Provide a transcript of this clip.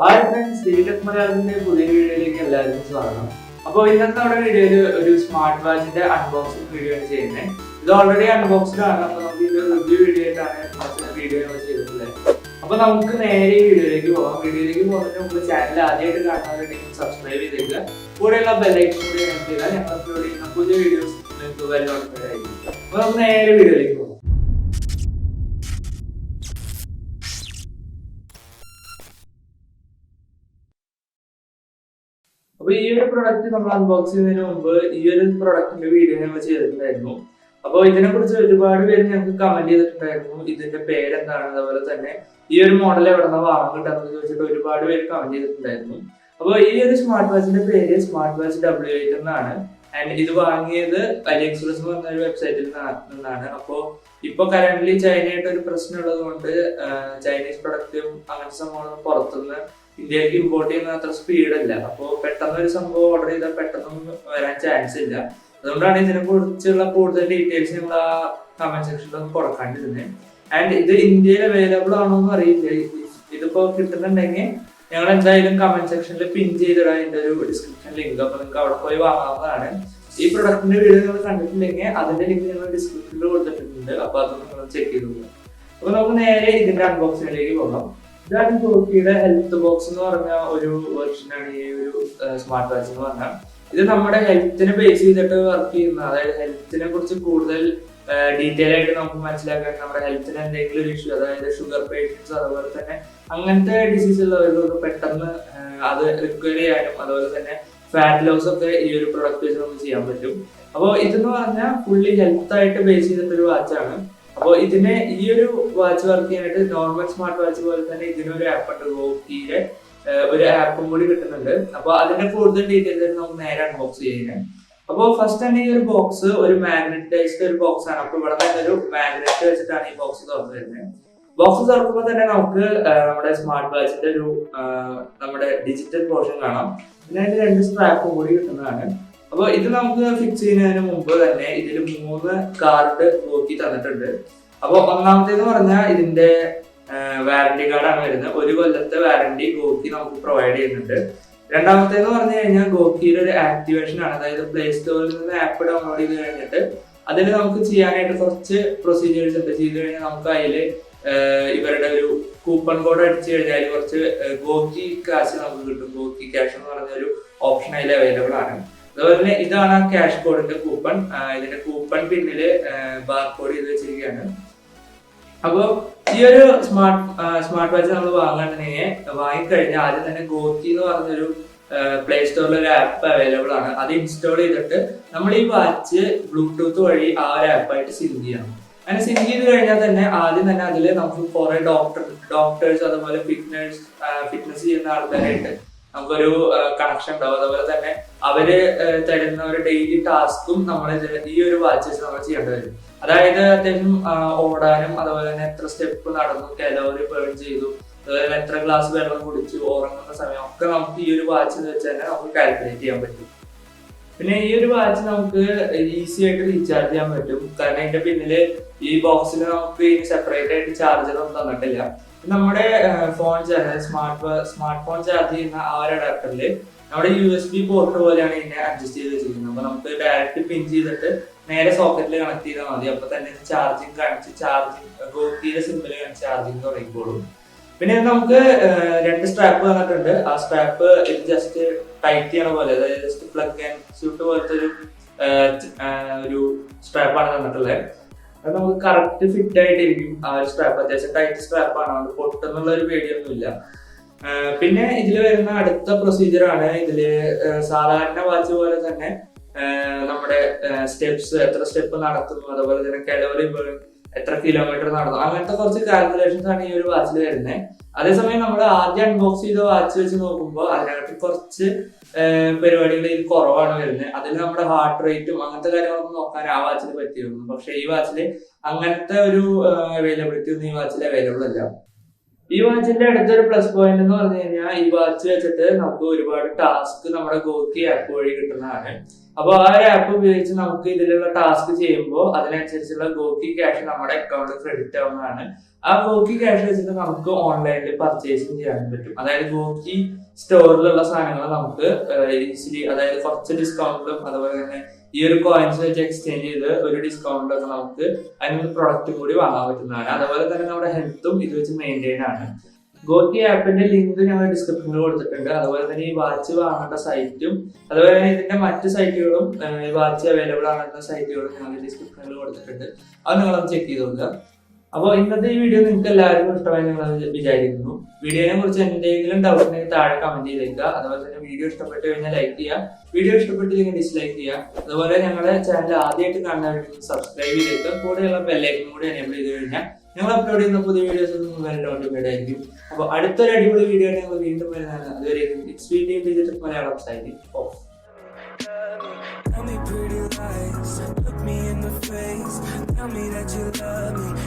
Hi friends, DigiTech മലയാളത്തിന്റെ പുതിയ വീഡിയോയിലേക്ക് എല്ലാവർക്കും സ്വാഗതം. അപ്പോൾ ഇന്നത്തെ നമ്മുടെ വീഡിയോയിൽ ഒരു സ്മാർട്ട് വാച്ചിന്റെ അൺബോക്സിംഗ് വീഡിയോ ആണ് ചെയ്യുന്നത്. ഇത് ഓൾറെഡി അൺബോക്സ്ഡ് ആണ്. അപ്പോൾ നമുക്ക് ഇത് റിവ്യൂ വീഡിയോ ആയിട്ടാണ് വീഡിയോ ചെയ്തിട്ടുള്ളത്. അപ്പോൾ നമുക്ക് നേരെ ഈ വീഡിയോയിലേക്ക് പോകാം. വീഡിയോയിലേക്ക് പോകുന്നതിന് മുമ്പ് ചാനൽ ആദ്യമായിട്ട് കാണുന്നവരുണ്ടെങ്കിൽ സബ്സ്ക്രൈബ് ചെയ്തേക്കുക. കൂടെയുള്ള ബെല്ലൈക്കൺ കൂടി എനേബിൾ ചെയ്താൽ ഞങ്ങൾ അപ്ലോഡ് ചെയ്യുന്ന പുതിയ വീഡിയോസ് നിങ്ങൾക്ക് വെൽ നോട്ടിഫൈഡ് ആയിരിക്കും. അപ്പോൾ നമുക്ക് നേരെ വീഡിയോയിലേക്ക് പോകാം. അപ്പൊ ഈ ഒരു പ്രൊഡക്റ്റ് നമ്മൾ അൺബോക്സ് ചെയ്യുന്നതിന് മുമ്പ് ഈ ഒരു പ്രൊഡക്റ്റിന്റെ വീഡിയോ ഞങ്ങൾ ചെയ്തിട്ടുണ്ടായിരുന്നു. അപ്പോൾ ഇതിനെ കുറിച്ച് ഒരുപാട് പേര് ഞങ്ങൾക്ക് കമന്റ് ചെയ്തിട്ടുണ്ടായിരുന്നു. ഇതിന്റെ പേരെന്താണ്, അതുപോലെ തന്നെ ഈ ഒരു മോഡൽ എവിടെ നിന്ന് വാങ്ങാൻ കിട്ടാന്ന് ചോദിച്ചിട്ട് ഒരുപാട് പേര് കമന്റ് ചെയ്തിട്ടുണ്ടായിരുന്നു. അപ്പോൾ ഈ ഒരു സ്മാർട്ട് വാച്ചിന്റെ പേര് സ്മാർട്ട് വാച്ച് W8 എന്നാണ്. ആൻഡ് ഇത് വാങ്ങിയത് അലിഎക്സ്പ്രസ് എന്ന് പറഞ്ഞ ഒരു വെബ്സൈറ്റിൽ നിന്നാണ്. അപ്പോൾ ഇപ്പൊ കറന്റ്ലി ചൈനയായിട്ട് ഒരു പ്രശ്നം ഉള്ളത് കൊണ്ട് ചൈനീസ് പ്രൊഡക്റ്റും അങ്ങനത്തെ സംഭവം പുറത്തുനിന്ന് ഇന്ത്യക്ക് ഇമ്പോർട്ട് ചെയ്യുന്ന അത്ര സ്പീഡല്ല. അപ്പോൾ പെട്ടെന്ന് ഒരു സംഭവം ഓർഡർ ചെയ്താൽ പെട്ടെന്നൊന്നും വരാൻ ചാൻസ് ഇല്ല. അതുകൊണ്ടാണ് ഇതിനെ കുറിച്ചുള്ള കൂടുതൽ ഡീറ്റെയിൽസ് ഞങ്ങൾ ആ കമന്റ് സെക്ഷനിലൊന്നും കൊടുക്കാണ്ടിരുന്നത്. ആൻഡ് ഇത് ഇന്ത്യയിൽ അവൈലബിൾ ആണോ എന്ന് അറിയില്ല. ഇതിപ്പോ കിട്ടുന്നുണ്ടെങ്കിൽ ഞങ്ങൾ എന്തായാലും കമന്റ് സെക്ഷനിൽ പിൻ ചെയ്തിടാം ഇതിന്റെ ഒരു ഡിസ്ക്രിപ്ഷൻ ലിങ്ക്. അപ്പൊ നിങ്ങൾക്ക് അവിടെ പോയി വാങ്ങാവുന്നതാണ്. ഈ പ്രൊഡക്റ്റിന്റെ വീഡിയോ നിങ്ങൾ കണ്ടിട്ടില്ലെങ്കിൽ അതിന്റെ ലിങ്ക് ഞങ്ങൾ ഡിസ്ക്രിപ്ഷനിൽ കൊടുത്തിട്ടുണ്ട്. അപ്പൊ അത് നിങ്ങൾ ചെക്ക് ചെയ്ത് നോക്കുക. അപ്പൊ നമുക്ക് നേരെ ഇതിന്റെ അൺബോക്സിംഗിലേക്ക് പോകാം. ഇതാണ് GOQiiയുടെ ഹെൽത്ത് ബോക്സ് എന്ന് പറഞ്ഞ ഒരു വെർഷനാണ് ഈ ഒരു സ്മാർട്ട് വാച്ച് എന്ന് പറഞ്ഞാൽ. ഇത് നമ്മുടെ ഹെൽത്തിനെ ബേസ് ചെയ്തിട്ട് വർക്ക് ചെയ്യുന്ന, അതായത് ഹെൽത്തിനെ കുറിച്ച് കൂടുതൽ ഡീറ്റെയിൽ ആയിട്ട് നമുക്ക് മനസ്സിലാക്കാൻ, നമ്മുടെ ഹെൽത്തിന് എന്തെങ്കിലും ഒരു ഇഷ്യൂ, അതായത് ഷുഗർ പേഷ്യൻസ് അതുപോലെ തന്നെ അങ്ങനത്തെ ഡിസീസ് ഉള്ളവർക്ക് പെട്ടെന്ന് അത് റിക്കവർ ചെയ്യാനും അതുപോലെ തന്നെ ഫാറ്റ് ലോസ് ഒക്കെ ഈ ഒരു പ്രൊഡക്റ്റ് വെച്ച് നമുക്ക് ചെയ്യാൻ പറ്റും. അപ്പോൾ ഇതെന്ന് പറഞ്ഞാൽ ഫുള്ളി ഹെൽത്ത് ആയിട്ട് ബേസ് ചെയ്തിട്ടൊരു വാച്ചാണ്. അപ്പോൾ ഇതിന് ഈ ഒരു വാച്ച് വർക്ക് ചെയ്യാനായിട്ട് നോർമൽ സ്മാർട്ട് വാച്ച് പോലെ തന്നെ ഇതിനൊരു ആപ്പ് ഉണ്ട്. GOQiiയുടെ ഒരു ആപ്പും കൂടി കിട്ടുന്നുണ്ട്. അപ്പോൾ അതിന്റെ കൂടുതൽ ഡീറ്റെയിൽസ് നമുക്ക് നേരെ അൺബോക്സ് ചെയ്യാൻ. അപ്പോൾ ഫസ്റ്റ് തന്നെ ഈ ഒരു ബോക്സ് ഒരു മാഗ്നറ്റൈസ്ഡ് ഒരു ബോക്സ് ആണ്. അപ്പോൾ ഇവിടെ തന്നെ ഒരു മാഗ്നറ്റ് വെച്ചിട്ടാണ് ഈ ബോക്സ് തുറന്നു വരുന്നത്. ബോക്സ് തുറക്കുമ്പോൾ തന്നെ നമുക്ക് നമ്മുടെ സ്മാർട്ട് വാച്ചിന്റെ ഒരു നമ്മുടെ ഡിജിറ്റൽ പോർഷൻ കാണാം. പിന്നെ അതിന്റെ 2 സ്ട്രാപ്പും കൂടി കിട്ടുന്നതാണ്. അപ്പോൾ ഇത് നമുക്ക് ഫിക്സ് ചെയ്യുന്നതിന് മുമ്പ് തന്നെ ഇതിൽ 3 കാർഡ് GOQii തന്നിട്ടുണ്ട്. അപ്പോൾ ഒന്നാമത്തേന്ന് പറഞ്ഞാൽ ഇതിന്റെ വാറന്റി കാർഡാണ് വരുന്നത്. 1 കൊല്ലത്തെ വാറന്റി GOQii നമുക്ക് പ്രൊവൈഡ് ചെയ്യുന്നുണ്ട്. രണ്ടാമത്തേന്ന് പറഞ്ഞു കഴിഞ്ഞാൽ GOQiiയുടെ ഒരു ആക്ടിവേഷൻ ആണ്. അതായത് പ്ലേ സ്റ്റോറിൽ നിന്ന് ആപ്പ് ഡൗൺലോഡ് ചെയ്ത് കഴിഞ്ഞിട്ട് അതിൽ നമുക്ക് ചെയ്യാനായിട്ട് കുറച്ച് പ്രൊസീജിയേഴ്സ് ഉണ്ട്. ചെയ്ത് കഴിഞ്ഞാൽ നമുക്ക് അതിൽ ഇവരുടെ ഒരു കൂപ്പൺ കോഡ് അടിച്ചു കഴിഞ്ഞാൽ കുറച്ച് GOQii കാശ് നമുക്ക് കിട്ടും. GOQii ക്യാഷ് എന്ന് പറഞ്ഞ ഒരു ഓപ്ഷൻ അതിൽ അവൈലബിൾ ആണ്. അതുപോലെ തന്നെ ഇതാണ് ആ ക്യാഷ് കോഡിന്റെ കൂപ്പൺ. ഇതിന്റെ കൂപ്പൺ പിന്നില് ബാർകോഡ് ചെയ്ത് വെച്ചിരിക്കുകയാണ്. അപ്പോൾ ഈ ഒരു സ്മാർട്ട് വാച്ച് നമ്മൾ വാങ്ങിക്കഴിഞ്ഞാൽ ആദ്യം തന്നെ GOQii എന്ന് പറഞ്ഞൊരു പ്ലേ സ്റ്റോറിൽ ഒരു ആപ്പ് അവൈലബിൾ ആണ്. അത് ഇൻസ്റ്റാൾ ചെയ്തിട്ട് നമ്മൾ ഈ വാച്ച് ബ്ലൂടൂത്ത് വഴി ആ ഒരു ആപ്പായിട്ട് സിങ്ക് ചെയ്യണം. അങ്ങനെ സിങ്ക് ചെയ്ത് കഴിഞ്ഞാൽ തന്നെ ആദ്യം തന്നെ അതിൽ നമുക്ക് കുറെ ഡോക്ടേഴ്സ് അതുപോലെ ഫിറ്റ്നസ് ചെയ്യുന്ന ആൾക്കാരായിട്ട് നമുക്കൊരു കണക്ഷൻ ഉണ്ടാവും. അതുപോലെ തന്നെ അവര് തരുന്ന ഒരു ഡെയിലി ടാസ്കും നമ്മൾ ഈ ഒരു വാച്ചസ് നമ്മൾ ചെയ്യേണ്ടി വരും. അതായത് അത്യാവശ്യം ഓടാനും അതുപോലെ തന്നെ എത്ര സ്റ്റെപ്പ് നടന്നു, കലോറി ബേൺ ചെയ്തു, അതുപോലെ തന്നെ എത്ര ഗ്ലാസ് വെള്ളം കുടിച്ചു, ഉറങ്ങുന്ന സമയം ഒക്കെ നമുക്ക് ഈ ഒരു വാച്ച് വെച്ച് തന്നെ നമുക്ക് കാൽക്കുലേറ്റ് ചെയ്യാൻ പറ്റും. പിന്നെ ഈ ഒരു വാച്ച് നമുക്ക് ഈസി ആയിട്ട് റീചാർജ് ചെയ്യാൻ പറ്റും. കാരണം അതിന്റെ പിന്നില് ഈ ബോക്സിൽ നമുക്ക് സെപ്പറേറ്റ് ആയിട്ട് ചാർജർ ഒന്നും തന്നിട്ടില്ല. നമ്മുടെ ഫോൺ സ്മാർട്ട് ഫോൺ ചാർജ് ചെയ്യുന്ന ആ ഒരു അഡാപ്റ്ററിൽ നമ്മുടെ USB പോർട്ട് പോലെയാണ് ഇതിനെ അഡ്ജസ്റ്റ് ചെയ്ത് വെച്ചിരിക്കുന്നത്. അപ്പൊ നമുക്ക് ഡയറക്റ്റ് പിൻ ചെയ്തിട്ട് നേരെ സോക്കറ്റിൽ കണക്ട് ചെയ്താൽ മതി. അപ്പൊ തന്നെ ചാർജിങ് GOQiiയുടെ സിമ്പിൾ ചാർജിങ് തുടങ്ങിക്കോളും. പിന്നെ നമുക്ക് 2 സ്ട്രാപ്പ് തന്നിട്ടുണ്ട്. ആ സ്ട്രാപ്പ് ഇത് ജസ്റ്റ് ടൈറ്റ് ചെയ്യണ പോലെ, അതായത് ജസ്റ്റ് പ്ലഗ് ആൻഡ് സ്യൂട്ട് പോലത്തെ ഒരു സ്ട്രാപ്പാണ് തന്നിട്ടുള്ളത്. അത് നമുക്ക് കറക്റ്റ് ഫിറ്റ് ആയിട്ടിരിക്കും. ആ ഒരു സ്ട്രാപ്പ് അത്യാവശ്യം ടൈറ്റ് സ്ട്രാപ്പാണ്, അത് പൊട്ടെന്നുള്ള ഒരു പേടിയൊന്നുമില്ല. പിന്നെ ഇതിൽ വരുന്ന അടുത്ത പ്രൊസീജിയർ ആണ്. ഇതില് സാധാരണ വാച്ച് പോലെ തന്നെ നമ്മുടെ സ്റ്റെപ്സ്, എത്ര സ്റ്റെപ്പ് നടത്തുന്നു, അതുപോലെ തന്നെ കലോറി ബേൺ, എത്ര കിലോമീറ്റർ നടന്നു, അങ്ങനത്തെ കുറച്ച് കാൽക്കുലേഷൻസ് ആണ് ഈ ഒരു വാച്ചിൽ വരുന്നത്. അതേസമയം നമ്മൾ ആദ്യം അൺബോക്സ് ചെയ്ത വാച്ച് വെച്ച് നോക്കുമ്പോൾ അതിനകത്ത് കുറച്ച് പരിപാടികൾ ഇതിൽ കുറവാണ് വരുന്നത്. അതിൽ നമ്മുടെ ഹാർട്ട് റേറ്റും അങ്ങനത്തെ കാര്യങ്ങളൊന്നും നോക്കാൻ ആ വാച്ചിൽ പറ്റിയിരുന്നു. പക്ഷെ ഈ വാച്ചിൽ അങ്ങനത്തെ ഒരു അവൈലബിലിറ്റി ഒന്നും ഈ വാച്ചിൽ അവൈലബിൾ അല്ല. ഈ വാച്ചിന്റെ അടുത്തൊരു പ്ലസ് പോയിന്റ് എന്ന് പറഞ്ഞു കഴിഞ്ഞാൽ ഈ വാച്ച് വെച്ചിട്ട് നമുക്ക് ഒരുപാട് ടാസ്ക് നമ്മുടെ GOQii ആപ്പ് വഴി കിട്ടുന്നതാണ്. അപ്പോൾ ആ ഒരു ആപ്പ് ഉപയോഗിച്ച് നമുക്ക് ഇതിലുള്ള ടാസ്ക് ചെയ്യുമ്പോൾ അതിനനുസരിച്ചുള്ള GOQii ക്യാഷ് നമ്മുടെ അക്കൗണ്ടിൽ ക്രെഡിറ്റ് ആവുന്നതാണ്. ആ GOQii ക്യാഷ് വെച്ചിട്ട് നമുക്ക് ഓൺലൈനിൽ പർച്ചേസിങ് ചെയ്യാൻ പറ്റും. അതായത് GOQii സ്റ്റോറിലുള്ള സാധനങ്ങൾ നമുക്ക് ഈസിലി, അതായത് കുറച്ച് ഡിസ്കൗണ്ടിലും അതുപോലെ തന്നെ ഈ ഒരു കോയിൻസ് വെച്ച് എക്സ്ചേഞ്ച് ചെയ്ത് ഒരു ഡിസ്കൗണ്ടിലൊക്കെ നമുക്ക് അതിനൊരു പ്രൊഡക്റ്റ് കൂടി വാങ്ങാൻ പറ്റുന്നതാണ്. അതുപോലെ തന്നെ നമ്മുടെ ഹെൽത്തും ഇത് വെച്ച് മെയിൻറ്റെയിൻ ആണ്. GOQii ആപ്പിന്റെ ലിങ്ക് ഞങ്ങൾ ഡിസ്ക്രിപ്ഷനിൽ കൊടുത്തിട്ടുണ്ട്. അതുപോലെ തന്നെ ഈ വാച്ച് വാങ്ങേണ്ട സൈറ്റും അതുപോലെ തന്നെ ഇതിന്റെ മറ്റ് സൈറ്റുകളും ഈ വാച്ച് അവൈലബിൾ ആകുന്ന സൈറ്റുകളും ഞങ്ങൾ ഡിസ്ക്രിപ്ഷനിൽ കൊടുത്തിട്ടുണ്ട്. അത് നിങ്ങളൊന്ന് ചെക്ക് ചെയ്ത് നോക്കുക. അപ്പോൾ ഇന്നത്തെ ഈ വീഡിയോ നിങ്ങൾക്ക് എല്ലാവർക്കും ഇഷ്ടമായി നിങ്ങൾ വിചാരിക്കുന്നു. വീഡിയോനെ കുറിച്ച് എന്തെങ്കിലും ഡൗട്ട് ഉണ്ടെങ്കിൽ താഴെ കമന്റ് ചെയ്തേക്കുക. അതുപോലെ തന്നെ വീഡിയോ ഇഷ്ടപ്പെട്ട് കഴിഞ്ഞാൽ ലൈക്ക് ചെയ്യുക, വീഡിയോ ഇഷ്ടപ്പെട്ടില്ലെങ്കിൽ ഡിസ്ലൈക്ക് ചെയ്യുക. അതുപോലെ ഞങ്ങളുടെ ചാനൽ ആദ്യമായിട്ട് കാണുന്നവർക്ക് സബ്സ്ക്രൈബ് ചെയ്തേക്കുക. കൂടെയുള്ള ബെല്ലൈക്കനും കൂടി എനേബിൾ ചെയ്ത് കഴിഞ്ഞാൽ ഞങ്ങൾ അപ്ലോഡ് ചെയ്യുന്ന പുതിയ വീഡിയോസ് നിങ്ങൾക്ക് നോട്ടിഫൈഡ് ആയിരിക്കും. അപ്പോൾ അടുത്തൊരു അടിപൊളി വീഡിയോ ഞങ്ങൾ വീണ്ടും വരുന്നതാണ്. അതുവരെ DigiTech Malayalam signing off. Tell me pretty lies, look me in the face, tell me that you love me.